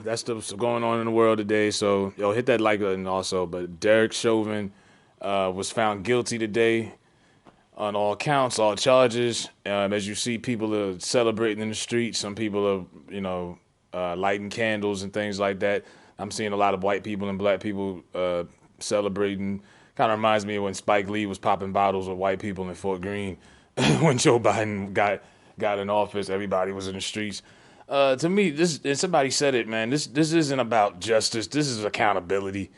that's what's going on in the world today. So, yo, hit that like button also. But Derek Chauvin was found guilty today on all counts, all charges. As you see, people are celebrating in the streets. Some people are, lighting candles and things like that. I'm seeing a lot of white people and black people celebrating. Kind of reminds me of when Spike Lee was popping bottles with white people in Fort Greene when Joe Biden got in office. Everybody was in the streets. To me, this and somebody said it, man. This isn't about justice. This is accountability.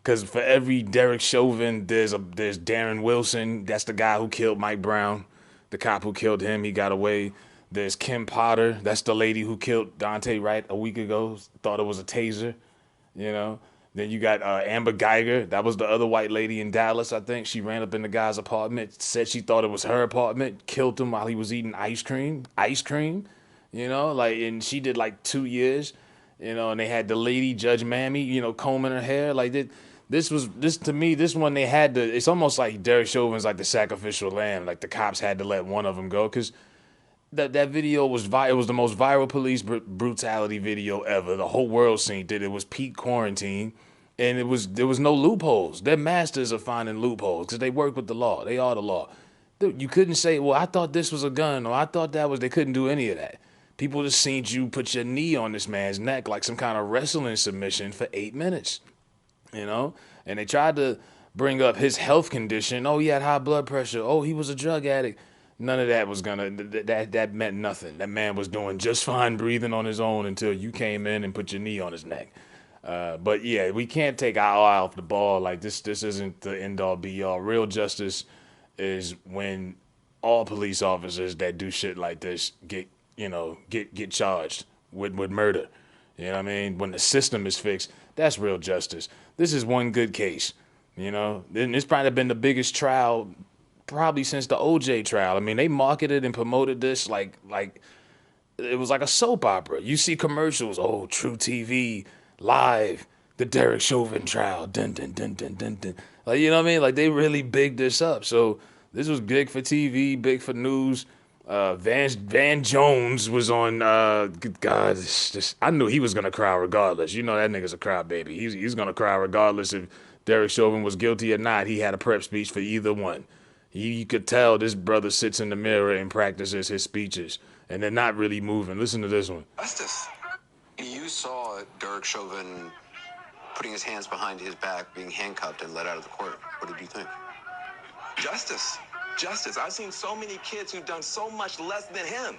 Because for every Derek Chauvin, there's Darren Wilson. That's the guy who killed Mike Brown, the cop who killed him. He got away. There's Kim Potter. That's the lady who killed Dante Wright a week ago. Thought it was a taser, you know. Then you got Amber Geiger. That was the other white lady in Dallas, I think. She ran up in the guy's apartment, said she thought it was her apartment, killed him while he was eating ice cream. Ice cream, and she did like 2 years, and they had the lady, Judge Mammy, combing her hair. This to me, this one they had to, it's almost like Derek Chauvin's like the sacrificial lamb. Like the cops had to let one of them go because that video was it was the most viral police brutality video ever. The whole world seen it. It was peak quarantine, and there was no loopholes. They're masters of finding loopholes because they work with the law. They are the law. You couldn't say, well, I thought this was a gun, or I thought that was. They couldn't do any of that. People just seen you put your knee on this man's neck like some kind of wrestling submission for 8 minutes, and they tried to bring up his health condition. Oh, he had high blood pressure. Oh, he was a drug addict. None of that was that meant nothing. That man was doing just fine breathing on his own until you came in and put your knee on his neck. But yeah, we can't take our eye off the ball. Like this isn't the end all be all. Real justice is when all police officers that do shit like this get charged with murder. You know what I mean? When the system is fixed, that's real justice. This is one good case. Then it's probably been the biggest trial probably since the OJ trial. I mean, they marketed and promoted this like it was like a soap opera. You see commercials, oh, True TV, live, the Derek Chauvin trial, dun dun dun dun dun dun. Like, you know what I mean? Like they really bigged this up. So this was big for TV, big for news. Van Jones was on. God, I knew he was gonna cry regardless. You know that nigga's a crybaby. He's gonna cry regardless if Derek Chauvin was guilty or not. He had a prep speech for either one. You could tell this brother sits in the mirror and practices his speeches, and they're not really moving. Listen to this one. Justice. You saw Derek Chauvin putting his hands behind his back, being handcuffed and let out of the court. What did you think? Justice. Justice. I've seen so many kids who've done so much less than him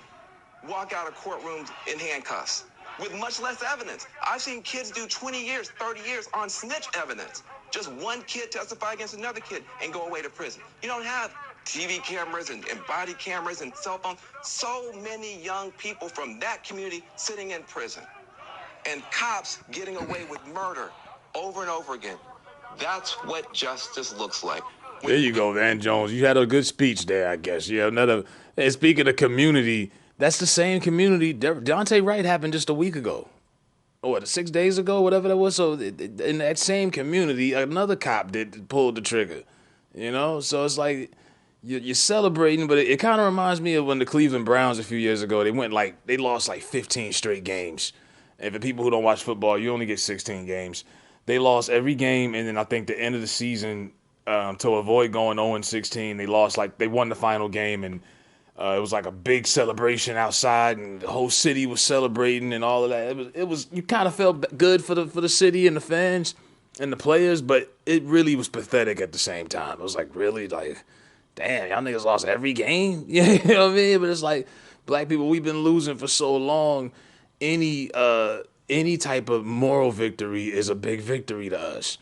walk out of courtrooms in handcuffs with much less evidence. I've seen kids do 20 years, 30 years on snitch evidence. Just one kid testify against another kid and go away to prison. You don't have TV cameras and body cameras and cell phones. So many young people from that community sitting in prison. And cops getting away with murder over and over again. That's what justice looks like. There you go, Van Jones. You had a good speech there, I guess. Yeah, and speaking of community, that's the same community. Dante Wright happened just a week ago. Or what, 6 days ago, whatever that was. So in that same community, another cop pulled the trigger. So it's like you're celebrating, but it kind of reminds me of when the Cleveland Browns a few years ago, they lost like 15 straight games. And for people who don't watch football, you only get 16 games. They lost every game, and then I think the end of the season, to avoid going 0-16, they won the final game, and it was like a big celebration outside, and the whole city was celebrating and all of that. It was you kind of felt good for the city and the fans and the players, but it really was pathetic at the same time. It was like really like, damn, y'all niggas lost every game. You know what I mean? But it's like black people, we've been losing for so long. Any type of moral victory is a big victory to us.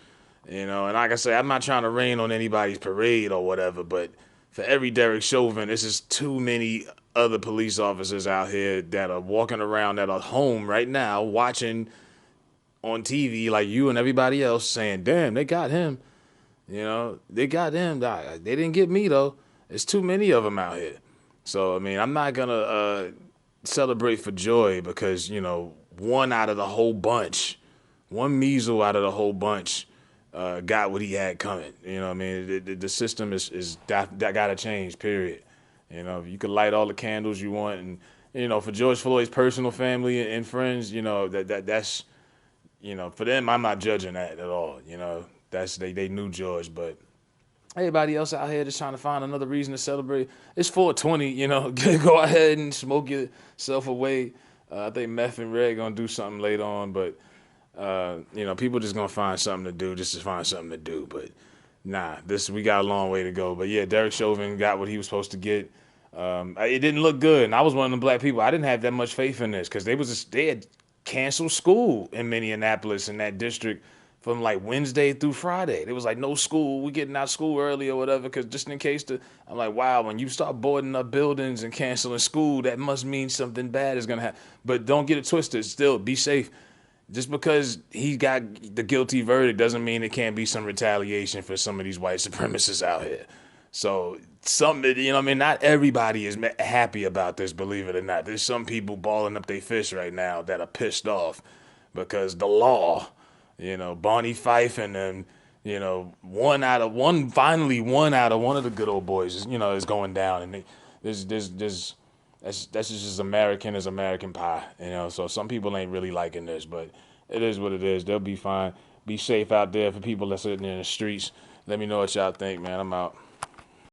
And like I say, I'm not trying to rain on anybody's parade or whatever, but for every Derek Chauvin, this is too many other police officers out here that are walking around that are home right now watching on TV like you and everybody else saying, damn, they got him. They got him. They didn't get me, though. There's too many of them out here. So, I mean, I'm not going to celebrate for joy because, one out of the whole bunch, one measle out of the whole bunch got what he had coming. You know what I mean? The system is that got to change, period. You can light all the candles you want. And, for George Floyd's personal family and friends, that's For them, I'm not judging that at all. That's they knew George, but everybody else out here just trying to find another reason to celebrate. It's 420, go ahead and smoke yourself away. I think Meth and Red gonna do something later on, but people just gonna find something to do just to find something to do. But nah, we got a long way to go. But yeah, Derek Chauvin got what he was supposed to get. It didn't look good, and I was one of the black people. I didn't have that much faith in this because they had canceled school in Minneapolis in that district from like Wednesday through Friday. It was like no school. We getting out of school early or whatever because just in case I'm like, wow, when you start boarding up buildings and canceling school, that must mean something bad is gonna happen. But don't get it twisted. Still, be safe. Just because he got the guilty verdict doesn't mean it can't be some retaliation for some of these white supremacists out here. So not everybody is happy about this, believe it or not. There's some people balling up their fists right now that are pissed off because the law, Barney Fife and then, finally one out of one of the good old boys, is going down. And that's just American as American pie, So some people ain't really liking this, but it is what it is. They'll be fine. Be safe out there for people that's sitting in the streets. Let me know what y'all think, man. I'm out.